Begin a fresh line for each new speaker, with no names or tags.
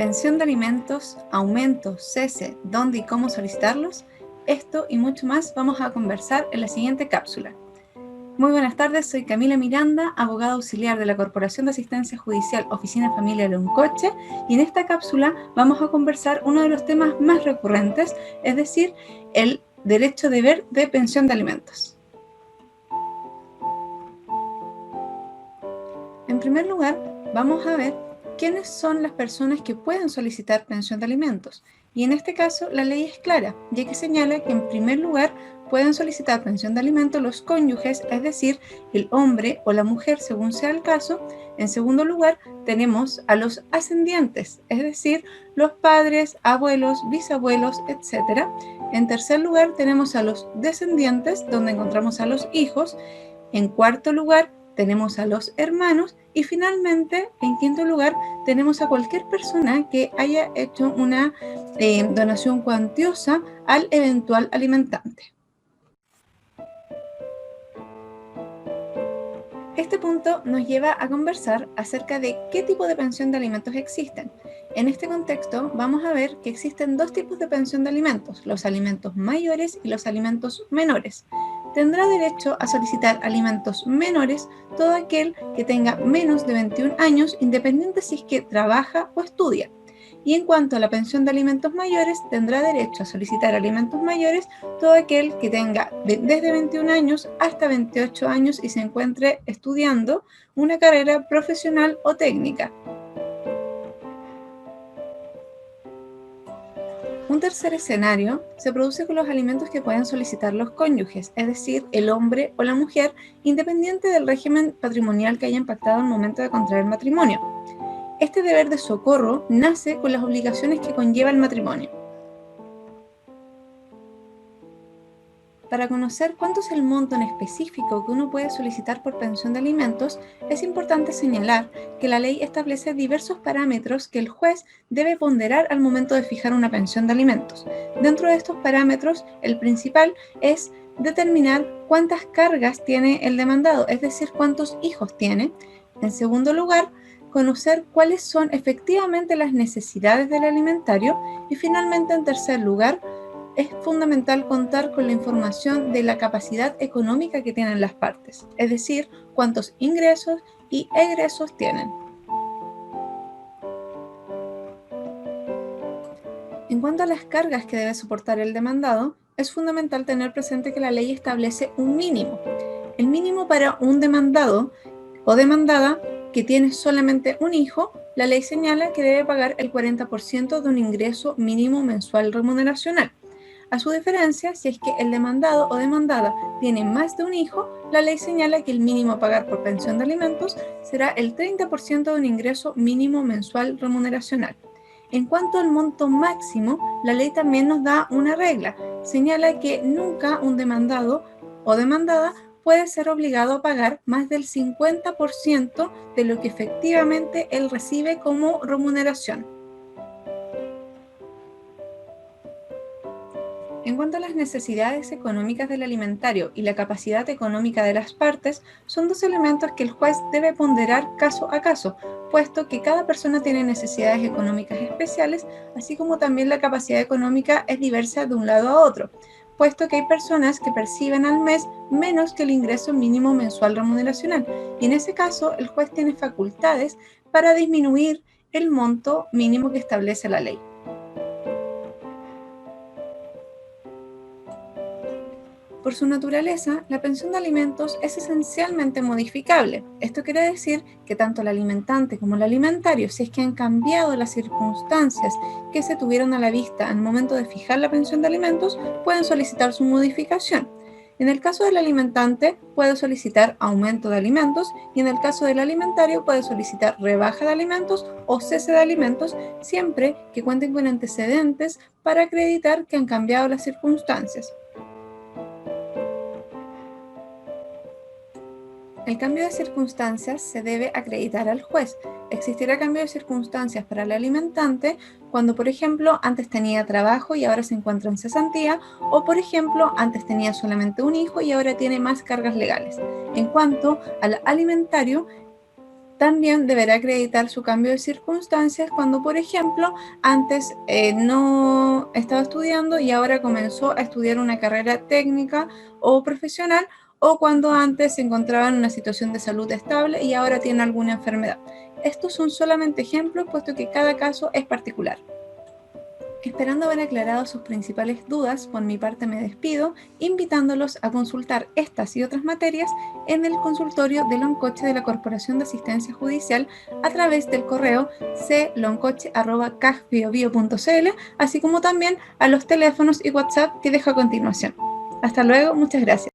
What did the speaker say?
pensión de alimentos, aumento, cese, dónde y cómo solicitarlos. Esto y mucho más vamos a conversar en la siguiente cápsula. Muy buenas tardes, soy Camila Miranda, abogada auxiliar de la Corporación de Asistencia Judicial Oficina Familia Loncoche, y en esta cápsula vamos a conversar uno de los temas más recurrentes, es decir, el derecho deber de pensión de alimentos. En primer lugar, vamos a ver quiénes son las personas que pueden solicitar pensión de alimentos. Y en este caso, la ley es clara, ya que señala que en primer lugar pueden solicitar pensión de alimentos los cónyuges, es decir, el hombre o la mujer según sea el caso. En segundo lugar, tenemos a los ascendientes, es decir, los padres, abuelos, bisabuelos, etc. En tercer lugar, tenemos a los descendientes, donde encontramos a los hijos. En cuarto lugar, tenemos a los hermanos y finalmente, en quinto lugar, tenemos a cualquier persona que haya hecho una donación cuantiosa al eventual alimentante. Este punto nos lleva a conversar acerca de qué tipo de pensión de alimentos existen. En este contexto vamos a ver que existen dos tipos de pensión de alimentos, los alimentos mayores y los alimentos menores. Tendrá derecho a solicitar alimentos menores todo aquel que tenga menos de 21 años, independiente si es que trabaja o estudia. Y en cuanto a la pensión de alimentos mayores, tendrá derecho a solicitar alimentos mayores todo aquel que tenga desde 21 años hasta 28 años y se encuentre estudiando una carrera profesional o técnica. Un tercer escenario se produce con los alimentos que pueden solicitar los cónyuges, es decir, el hombre o la mujer, independiente del régimen patrimonial que hayan pactado al momento de contraer matrimonio. Este deber de socorro nace con las obligaciones que conlleva el matrimonio. Para conocer cuánto es el monto en específico que uno puede solicitar por pensión de alimentos, es importante señalar que la ley establece diversos parámetros que el juez debe ponderar al momento de fijar una pensión de alimentos. Dentro de estos parámetros, el principal es determinar cuántas cargas tiene el demandado, es decir, cuántos hijos tiene. En segundo lugar, conocer cuáles son efectivamente las necesidades del alimentario. Y finalmente, en tercer lugar, es fundamental contar con la información de la capacidad económica que tienen las partes, es decir, cuántos ingresos y egresos tienen. En cuanto a las cargas que debe soportar el demandado, es fundamental tener presente que la ley establece un mínimo. El mínimo para un demandado o demandada que tiene solamente un hijo, la ley señala que debe pagar el 40% de un ingreso mínimo mensual remuneracional. A su diferencia, si es que el demandado o demandada tiene más de un hijo, la ley señala que el mínimo a pagar por pensión de alimentos será el 30% de un ingreso mínimo mensual remuneracional. En cuanto al monto máximo, la ley también nos da una regla. Señala que nunca un demandado o demandada puede ser obligado a pagar más del 50% de lo que efectivamente él recibe como remuneración. En cuanto a las necesidades económicas del alimentario y la capacidad económica de las partes, son dos elementos que el juez debe ponderar caso a caso, puesto que cada persona tiene necesidades económicas especiales, así como también la capacidad económica es diversa de un lado a otro, puesto que hay personas que perciben al mes menos que el ingreso mínimo mensual remuneracional, y en ese caso el juez tiene facultades para disminuir el monto mínimo que establece la ley. Por su naturaleza, la pensión de alimentos es esencialmente modificable. Esto quiere decir que tanto el alimentante como el alimentario, si es que han cambiado las circunstancias que se tuvieron a la vista al momento de fijar la pensión de alimentos, pueden solicitar su modificación. En el caso del alimentante, puede solicitar aumento de alimentos y en el caso del alimentario puede solicitar rebaja de alimentos o cese de alimentos, siempre que cuenten con antecedentes para acreditar que han cambiado las circunstancias. El cambio de circunstancias se debe acreditar al juez. Existirá cambio de circunstancias para el alimentante cuando, por ejemplo, antes tenía trabajo y ahora se encuentra en cesantía, o, por ejemplo, antes tenía solamente un hijo y ahora tiene más cargas legales. En cuanto al alimentario, También deberá acreditar su cambio de circunstancias cuando, por ejemplo, antes no estaba estudiando y ahora comenzó a estudiar una carrera técnica o profesional, o cuando antes se encontraba en una situación de salud estable y ahora tiene alguna enfermedad. Estos son solamente ejemplos, puesto que cada caso es particular. Esperando haber aclarado sus principales dudas, por mi parte me despido, invitándolos a consultar estas y otras materias en el consultorio de Loncoche de la Corporación de Asistencia Judicial a través del correo cloncoche@cajbiobio.cl, así como también a los teléfonos y WhatsApp que dejo a continuación. Hasta luego, muchas gracias.